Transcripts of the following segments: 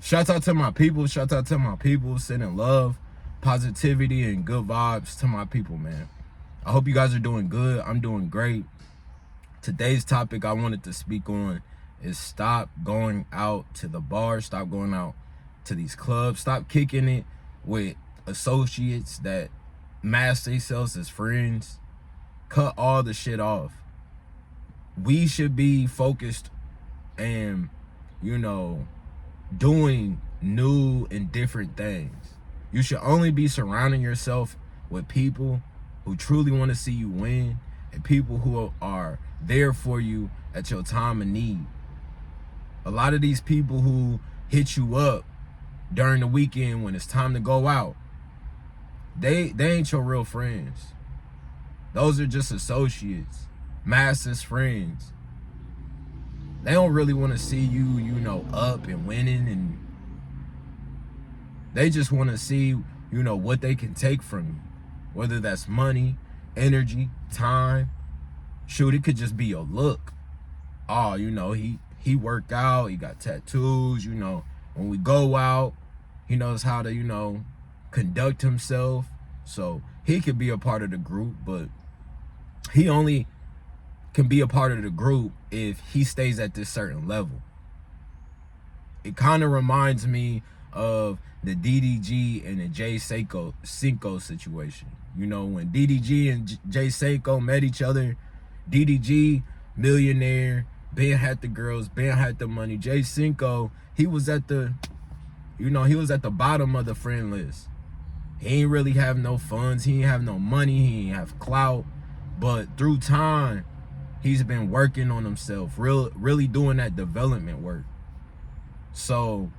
Shout out to my people. Shout out to my people. Sending love, positivity, and good vibes to my people, man. I hope you guys are doing good. I'm doing great. Today's topic I wanted to speak on is stop going out to the bar. Stop going out to these clubs. Stop kicking it with associates that mask themselves as friends. Cut all the shit off. We should be focused and, doing new and different things. You should only be surrounding yourself with people who truly want to see you win and people who are there for you at your time of need. A lot of these people who hit you up during the weekend when it's time to go out, they ain't your real friends. Those are just associates, master's friends. They don't really want to see you, up and winning, and they just want to see, what they can take from you. Whether that's money, energy, time. Shoot, it could just be your look. Oh, he worked out, he got tattoos, when we go out, he knows how to, conduct himself. So he could be a part of the group, but he only can be a part of the group if he stays at this certain level. It kind of reminds me of the DDG and the Jay Cinco situation. When DDG and Jay Cinco met each other, DDG, millionaire, Ben had the girls, Ben had the money. Jay Cinco, he was at the bottom of the friend list. He ain't really have no funds, he ain't have no money, he ain't have clout. But through time, he's been working on himself, really doing that development work. So,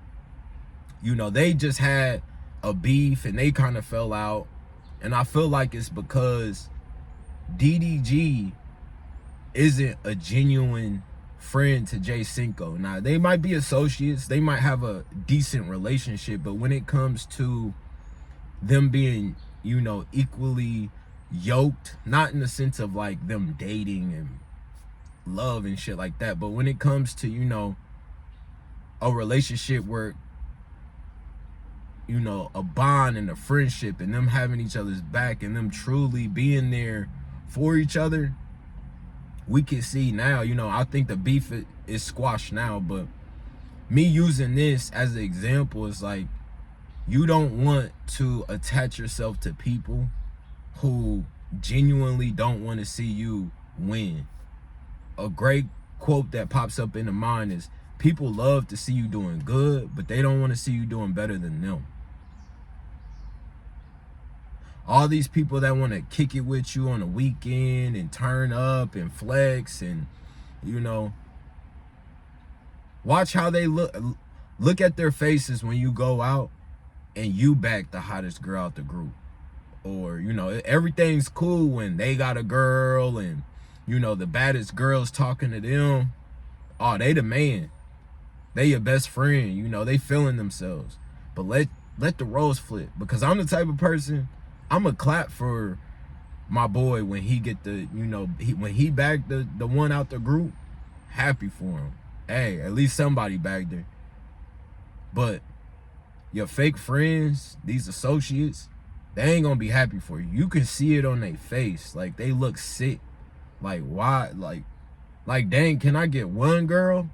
they just had a beef and they kind of fell out. And I feel like it's because DDG isn't a genuine friend to Jay Cinco. Now, they might be associates, they might have a decent relationship, but when it comes to them being, equally yoked, not in the sense of like them dating and love and shit like that, but when it comes to, a relationship where, a bond and a friendship and them having each other's back and them truly being there for each other, we can see now, I think the beef is squashed now, but me using this as an example is like, you don't want to attach yourself to people who genuinely don't want to see you win. A great quote that pops up in the mind is, people love to see you doing good, but they don't want to see you doing better than them. All these people that want to kick it with you on the weekend and turn up and flex and, watch how they look. Look at their faces when you go out and you back the hottest girl out the group. Or, everything's cool when they got a girl and, the baddest girl's talking to them. Oh, they the man. They your best friend. They feeling themselves. But let the roles flip. Because I'm the type of person, I'm a clap for my boy when he get the, when he bagged the one out the group. Happy for him. Hey, at least somebody bagged her. But your fake friends, these associates, they ain't gonna be happy for you. You can see it on their face. Like, they look sick. Like, why? Like, dang, can I get one girl?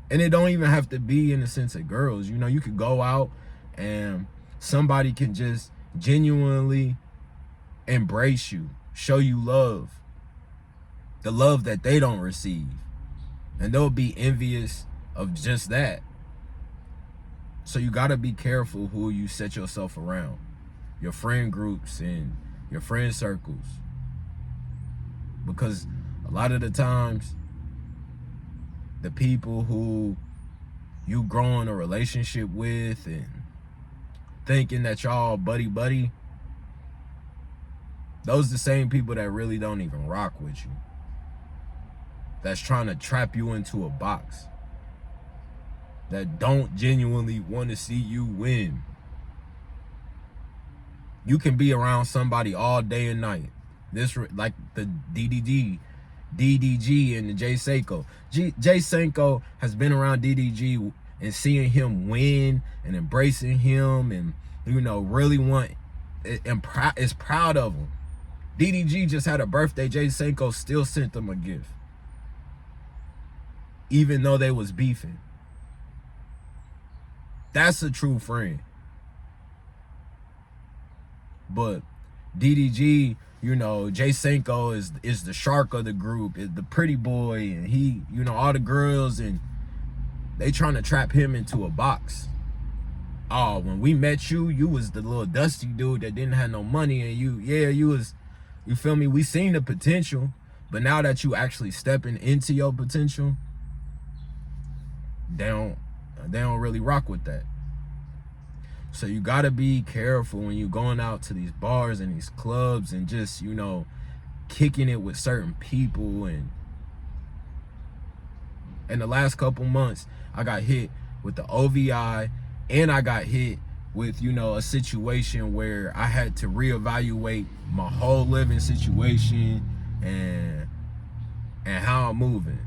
And it don't even have to be in the sense of girls. You could go out and somebody can just genuinely embrace you, show you love, the love that they don't receive. And they'll be envious of just that. So you got to be careful who you set yourself around, your friend groups and your friend circles. Because a lot of the times, the people who you grow in a relationship with and thinking that y'all buddy, those are the same people that really don't even rock with you. That's trying to trap you into a box. That don't genuinely want to see you win. You can be around somebody all day and night. This, like the DDG and the Jay Cinco. Jay Cinco has been around DDG and seeing him win and embracing him, and really want and is proud of him. DDG just had a birthday. Jay Senko still sent them a gift, even though they was beefing. That's a true friend. But DDG, Jay Senko is the shark of the group, is the pretty boy, and he, all the girls, and they trying to trap him into a box. Oh, when we met you, you was the little dusty dude that didn't have no money, and you was, you feel me? We seen the potential, but now that you actually stepping into your potential, they don't really rock with that. So you gotta be careful when you going out to these bars and these clubs and just, kicking it with certain people. And in the last couple months, I got hit with the OVI, and I got hit with, a situation where I had to reevaluate my whole living situation and how I'm moving.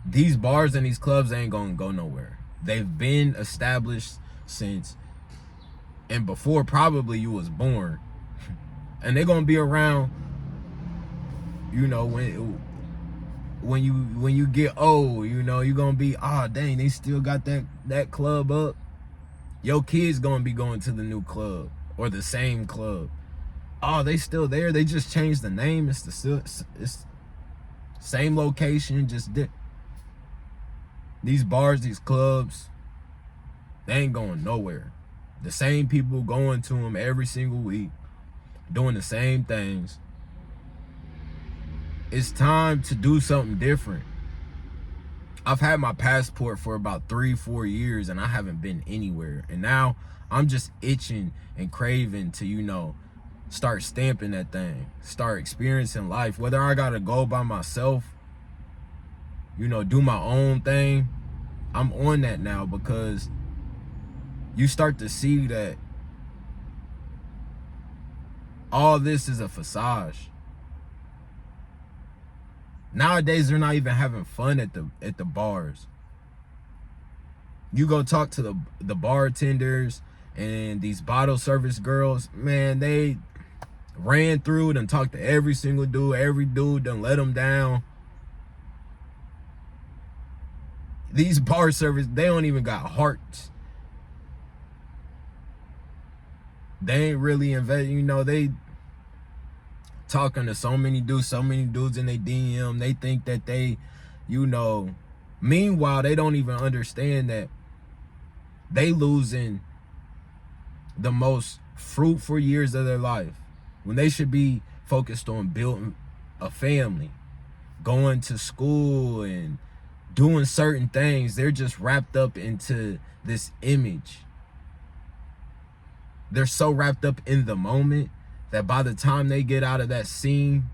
These bars and these clubs ain't gonna go nowhere. They've been established since and before probably you was born. And they're gonna be around, when you get old, you're gonna be, oh dang, they still got that club up. Your kids gonna be going to the new club or the same club. Oh, they still there. They just changed the name. It's same location, just these bars, these clubs, they ain't going nowhere. The same people going to them every single week, doing the same things. It's time to do something different. I've had my passport for about 3-4 years and I haven't been anywhere. And now I'm just itching and craving to, start stamping that thing, start experiencing life. Whether I gotta go by myself, do my own thing, I'm on that now, because you start to see that all this is a facade. Nowadays, they're not even having fun at the bars. You go talk to the bartenders and these bottle service girls, man, they ran through it and talked to every single dude. Every dude done let them down. These bar service, they don't even got hearts. They ain't really invest, they talking to so many dudes in their DM. They think that they, meanwhile, they don't even understand that they losing the most fruitful years of their life when they should be focused on building a family, going to school and doing certain things. They're just wrapped up into this image. They're so wrapped up in the moment that by the time they get out of that scene,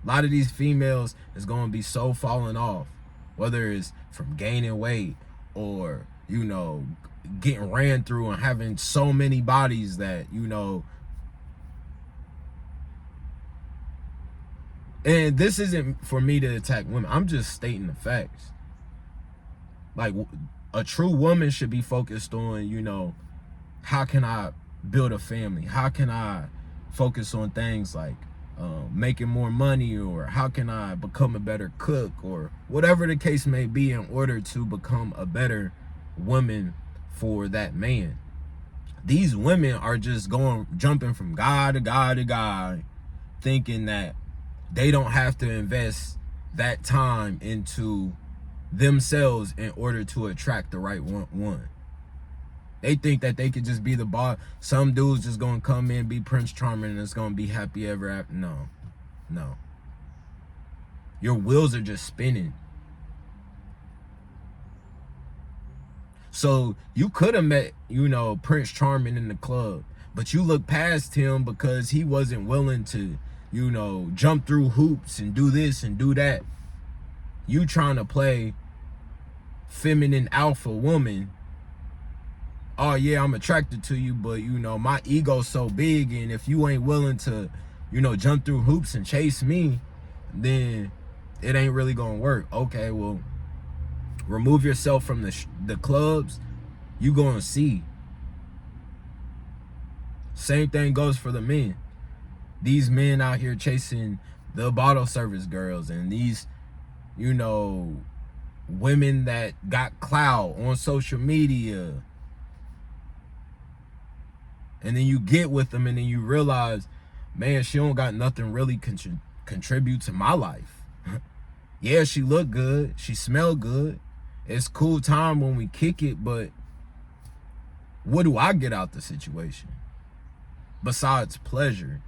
a lot of these females is going to be so falling off, whether it's from gaining weight or, getting ran through and having so many bodies that, and this isn't for me to attack women. I'm just stating the facts. Like, a true woman should be focused on, how can I build a family? How can I focus on things like making more money, or how can I become a better cook, or whatever the case may be, in order to become a better woman for that man. These women are just jumping from guy to guy to guy, thinking that they don't have to invest that time into themselves in order to attract the right one. They think that they could just be the boss. Some dude's just gonna come in, be Prince Charming, and it's gonna be happy ever after. No. Your wheels are just spinning. So you could have met, Prince Charming in the club, but you look past him because he wasn't willing to, jump through hoops and do this and do that. You trying to play feminine alpha woman. Oh yeah, I'm attracted to you, but my ego's so big, and if you ain't willing to, jump through hoops and chase me, then it ain't really gonna work. Okay, well, remove yourself from the clubs, you gonna see. Same thing goes for the men. These men out here chasing the bottle service girls and these, you know, women that got clout on social media. And then you get with them and then you realize, man, she don't got nothing really contribute to my life. Yeah, she look good. She smell good. It's cool time when we kick it, but what do I get out the situation? Besides pleasure.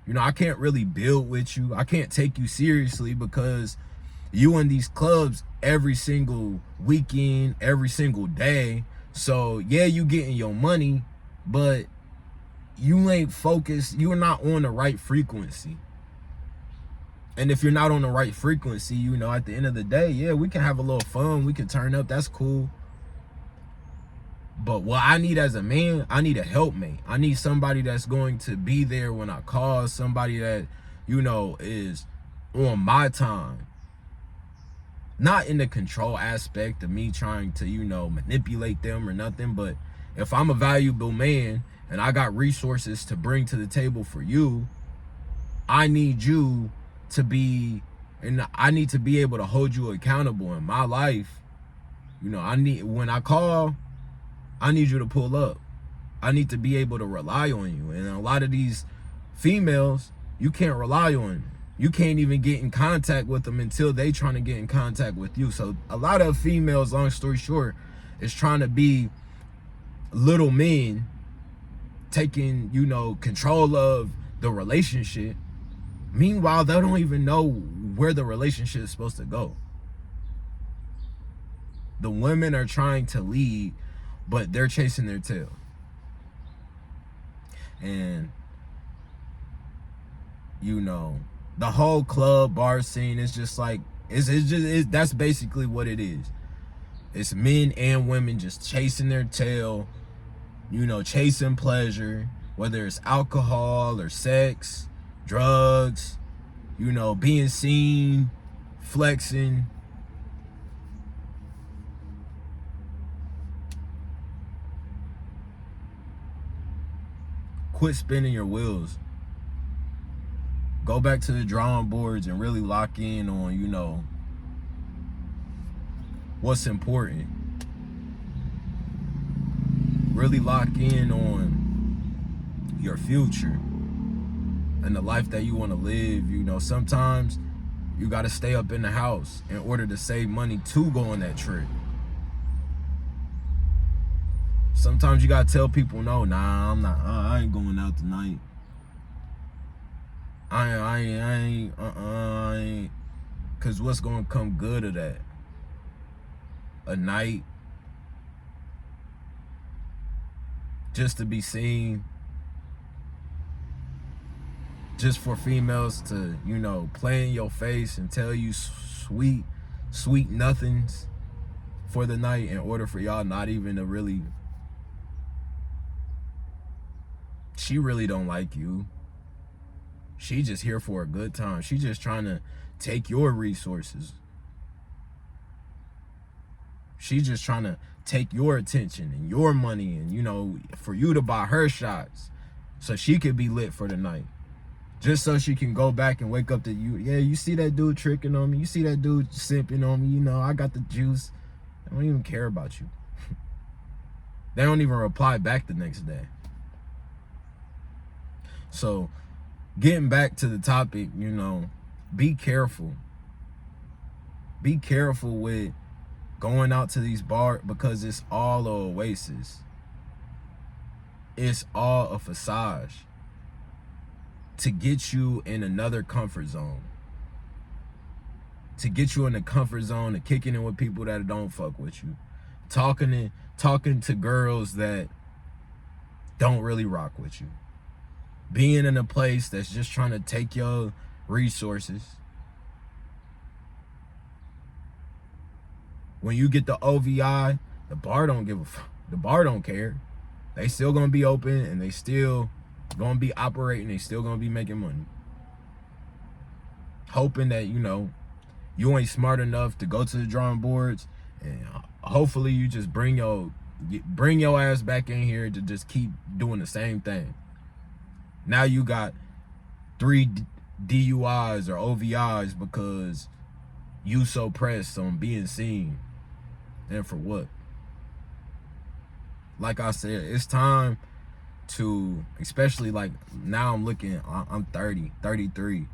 You know, I can't really build with you. I can't take you seriously because you in these clubs every single weekend, every single day. So yeah, you getting your money, but you ain't focused. You're not on the right frequency. And if you're not on the right frequency, you know, at the end of the day, yeah, we can have a little fun. We can turn up. That's cool. But what I need as a man, I need a helpmate. I need somebody that's going to be there when I call, somebody that, you know, is on my time. Not in the control aspect of me trying to, you know, manipulate them or nothing. But if I'm a valuable man and I got resources to bring to the table for you, I need you to be, and I need to be able to hold you accountable in my life. You know, when I call, I need you to pull up. I need to be able to rely on you. And a lot of these females, you can't rely on them. You can't even get in contact with them until they trying to get in contact with you. So a lot of females, long story short, is trying to be little men, taking, you know, control of the relationship. Meanwhile, they don't even know where the relationship is supposed to go. The women are trying to lead, but they're chasing their tail. And, you know, the whole club bar scene is just like, that's basically what it is. It's men and women just chasing their tail, you know, chasing pleasure, whether it's alcohol or sex, drugs, you know, being seen, flexing. Quit spinning your wheels. Go back to the drawing boards and really lock in on, you know, what's important. Really lock in on your future and the life that you want to live. You know, sometimes you got to stay up in the house in order to save money to go on that trip. Sometimes you got to tell people, no, nah, I'm not, I ain't going out tonight. I ain't, cause what's gonna come good of that? A night just to be seen, just for females to, you know, play in your face and tell you sweet nothings for the night in order for y'all not even to really, she really don't like you. She just here for a good time. She just trying to take your resources. She just trying to take your attention and your money and, you know, for you to buy her shots so she could be lit for the night. Just so she can go back and wake up to you. Yeah, you see that dude tricking on me. You see that dude simping on me. You know, I got the juice. I don't even care about you. They don't even reply back the next day. So, getting back to the topic, you know, be careful. Be careful with going out to these bars because it's all a oasis. It's all a facade to get you in another comfort zone. To get you in the comfort zone of kicking in with people that don't fuck with you. Talking to girls that don't really rock with you. Being in a place that's just trying to take your resources. When you get the OVI, the bar don't give a fuck. The bar don't care. They still gonna be open and they still gonna be operating. They still gonna be making money. Hoping that, you know, You ain't smart enough to go to the drawing boards, and hopefully you just bring your ass back in here to just keep doing the same thing. Now you got 3 DUIs or OVIs because you so pressed on being seen. And for what? Like I said, it's time to, especially like now I'm 33,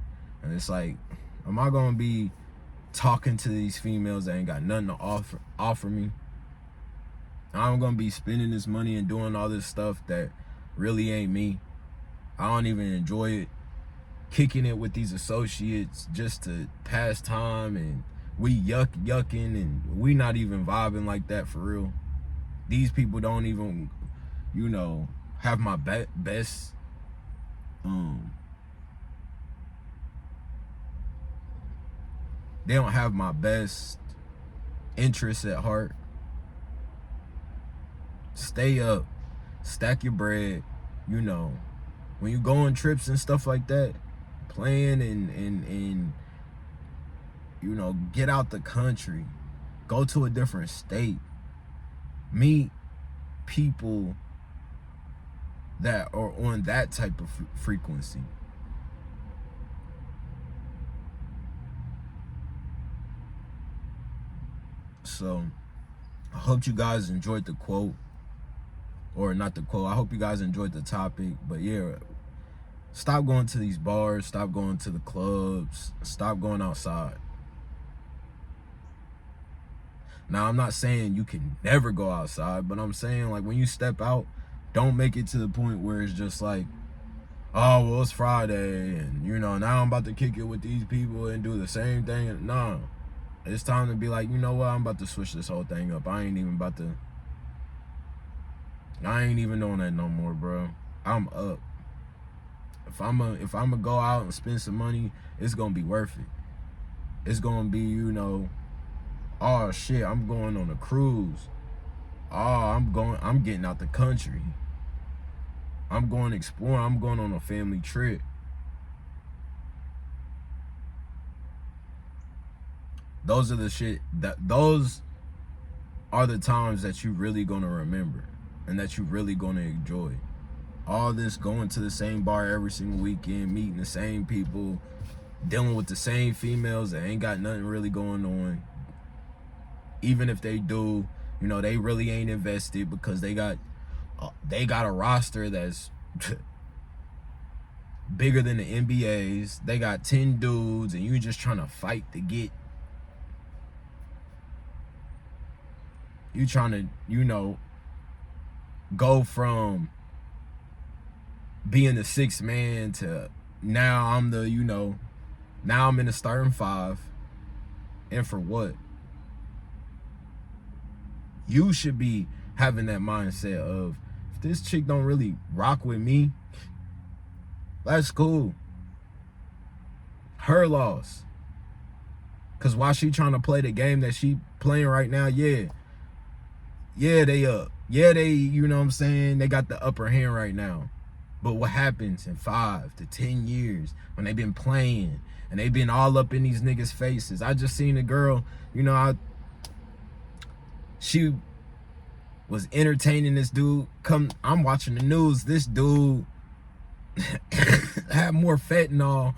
and it's like, am I gonna be talking to these females that ain't got nothing to offer me? I'm gonna be spending this money and doing all this stuff that really ain't me. I don't even enjoy it. Kicking it with these associates just to pass time, and we yucking, and we not even vibing like that for real. These people don't even, have my best they don't have my best interests at heart. Stay up, stack your bread, when you go on trips and stuff like that, plan and get out the country, go to a different state, meet people that are on that type of frequency. So I hope you guys enjoyed the quote, or not the quote. I hope you guys enjoyed the topic. But yeah, stop going to these bars, stop going to the clubs, stop going outside. Now, I'm not saying you can never go outside, but I'm saying, like, when you step out, don't make it to the point where it's just like, oh, well, it's Friday, and, now I'm about to kick it with these people and do the same thing. No, it's time to be like, you know what, I'm about to switch this whole thing up. I ain't even doing that no more, bro. I'm up. If I'm gonna go out and spend some money, it's gonna be worth it. It's gonna be, oh shit, I'm going on a cruise. Oh, I'm getting out the country. I'm going exploring. I'm going on a family trip. Those are the times that you really gonna remember and that you really gonna enjoy. All this going to the same bar every single weekend, meeting the same people, dealing with the same females that ain't got nothing really going on. Even if they do, they really ain't invested because they got a roster that's bigger than the NBA's. They got 10 dudes, and you just trying to fight to get. You trying to, go from being the 6th man to now I'm now I'm in the starting 5. And for what? You should be having that mindset of, if this chick don't really rock with me, that's cool. Her loss. Cause while she trying to play the game that she playing right now, they up. Yeah, they, what I'm saying, they got the upper hand right now. But what happens in 5 to 10 years when they've been playing and they've been all up in these niggas' faces? I just seen a girl, she was entertaining this dude. I'm watching the news. This dude had more fentanyl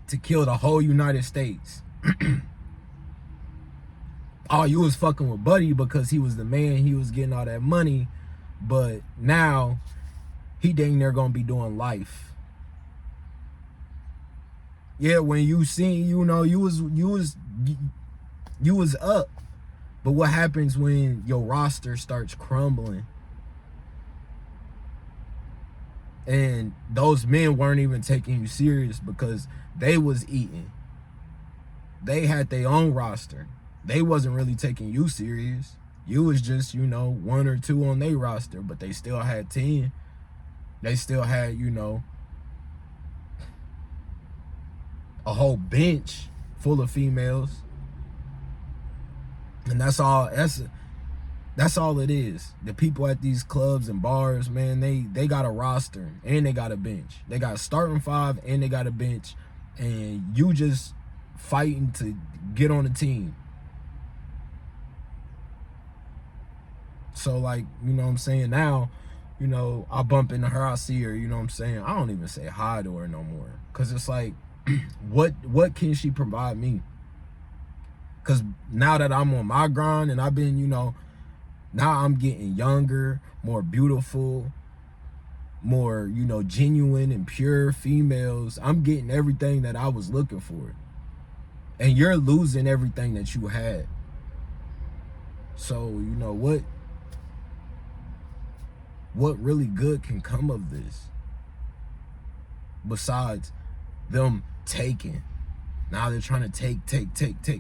to kill the whole United States. Oh, you was fucking with Buddy because he was the man. He was getting all that money. But now he dang near gonna be doing life. Yeah, when you seen, you was up. But what happens when your roster starts crumbling? And those men weren't even taking you serious because they was eating. They had their own roster. They wasn't really taking you serious. You was just, 1 or 2 on their roster, but they still had 10. They still had, a whole bench full of females. And that's all it is. The people at these clubs and bars, man, they got a roster and they got a bench. They got a starting 5 and they got a bench. And you just fighting to get on the team. So like, you know what I'm saying, now, you know, I bump into her, I see her, you know what I'm saying, I don't even say hi to her no more, because it's like, what can she provide me? Because now that I'm on my grind and I've been, you know, now I'm getting younger, more beautiful, more, you know, genuine and pure females. I'm getting everything that I was looking for. And you're losing everything that you had. So, you know, what really good can come of this? Besides them taking. Now they're trying to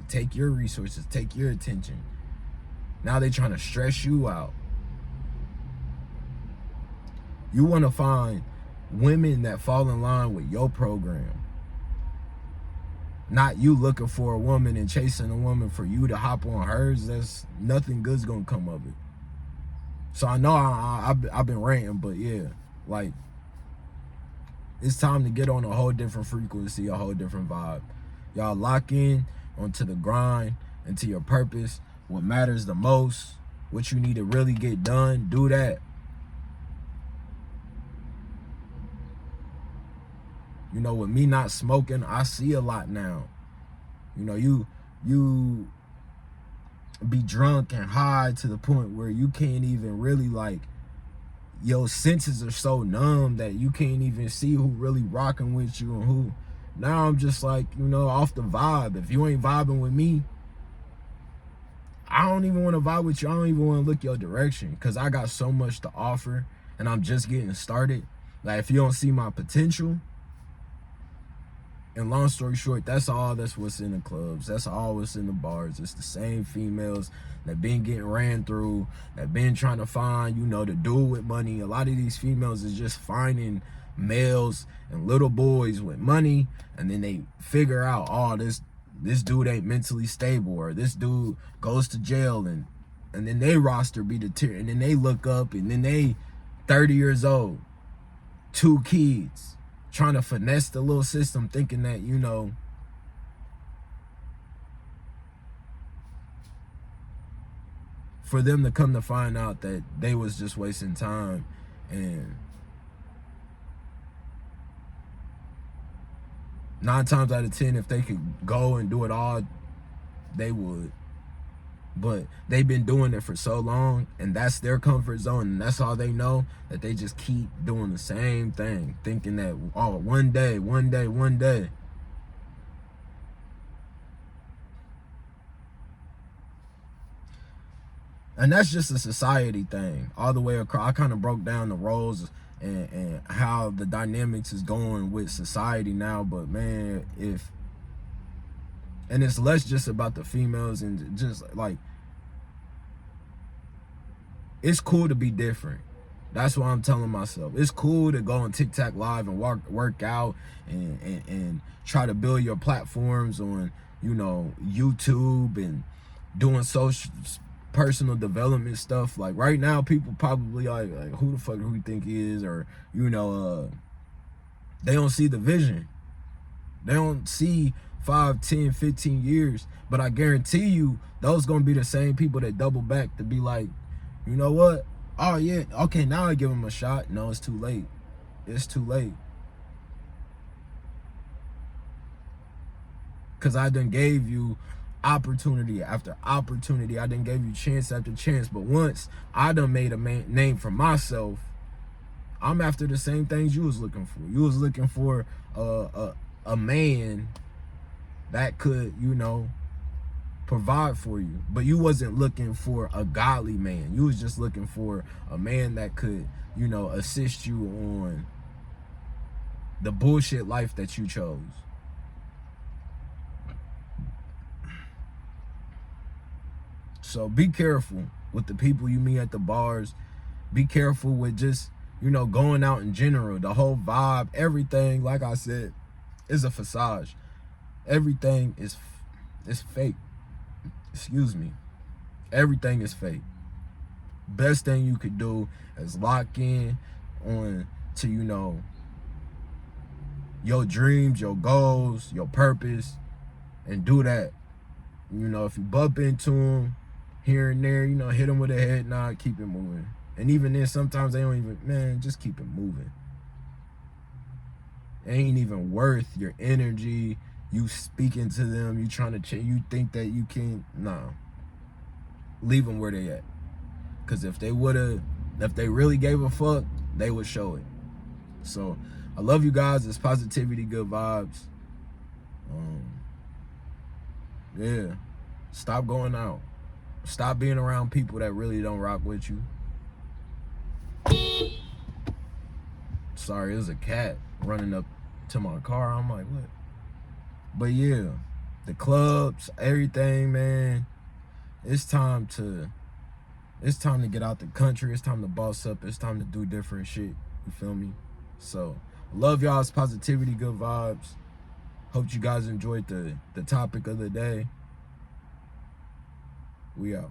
take your resources, take your attention. Now they're trying to stress you out. You want to find women that fall in line with your program. Not you looking for a woman and chasing a woman for you to hop on hers. That's nothing good's gonna come of it. So I know I've been ranting, but yeah, like, it's time to get on a whole different frequency, a whole different vibe. Y'all lock in onto the grind, into your purpose, what matters the most, what you need to really get done, do that. You know, with me not smoking, I see a lot now. You know, you be drunk and high to the point where you can't even really, like, your senses are so numb that you can't even see who really rocking with you and who. Now I'm just like, you know, off the vibe. If you ain't vibing with me, I don't even want to vibe with you. I don't even want to look your direction, because I got so much to offer and I'm just getting started. Like, if you don't see my potential, and long story short, that's what's in the clubs. That's all what's in the bars. It's the same females that been getting ran through, that been trying to find, you know, the dude with money. A lot of these females is just finding males and little boys with money, and then they figure out, oh, this dude ain't mentally stable, or this dude goes to jail, and then they roster be deteriorated, and then they look up, and then they 30 years old, 2 kids, trying to finesse the little system, thinking that, you know, for them to come to find out that they was just wasting time. And 9 times out of 10, if they could go and do it all, they would. But they've been doing it for so long, and that's their comfort zone, and that's all they know, that they just keep doing the same thing, thinking that, oh, one day. And that's just a society thing all the way across. I kind of broke down the roles and how the dynamics is going with society now. But man, and it's less just about the females, and just like, it's cool to be different. That's what I'm telling myself. It's cool to go on TikTok live and work out and try to build your platforms on, you know, YouTube, and doing social personal development stuff. Like, right now, people probably like who the fuck do we think he is, or, you know, they don't see the vision. They don't see 5, 10, 15 years. But I guarantee you, those gonna be the same people that double back to be like, you know what? Oh yeah, okay, now I give them a shot. No, it's too late. It's too late. Because I done gave you opportunity after opportunity. I done gave you chance after chance. But once I done made a name for myself, I'm after the same things you was looking for. You was looking for a man that could, you know, provide for you. But you wasn't looking for a godly man. You was just looking for a man that could, you know, assist you on the bullshit life that you chose. So be careful with the people you meet at the bars. Be careful with just, you know, going out in general. The whole vibe, everything, like I said, is a facade. Everything is fake. Excuse me. Everything is fake. Best thing you could do is lock in on to, you know, your dreams, your goals, your purpose, and do that. You know, if you bump into them here and there, you know, hit them with a head nod, keep it moving. And even then, sometimes they don't even, man, just keep it moving. It ain't even worth your energy, you speaking to them, you trying to change, you think that you can, nah. Leave them where they at. Because if they really gave a fuck, they would show it. So, I love you guys. It's positivity, good vibes. Yeah. Stop going out. Stop being around people that really don't rock with you. Sorry, there's a cat running up to my car. I'm like, what? But yeah, the clubs, everything, man. It's time to get out the country. It's time to boss up. It's time to do different shit. You feel me? So, love y'all's positivity, good vibes. Hope you guys enjoyed the topic of the day. We out.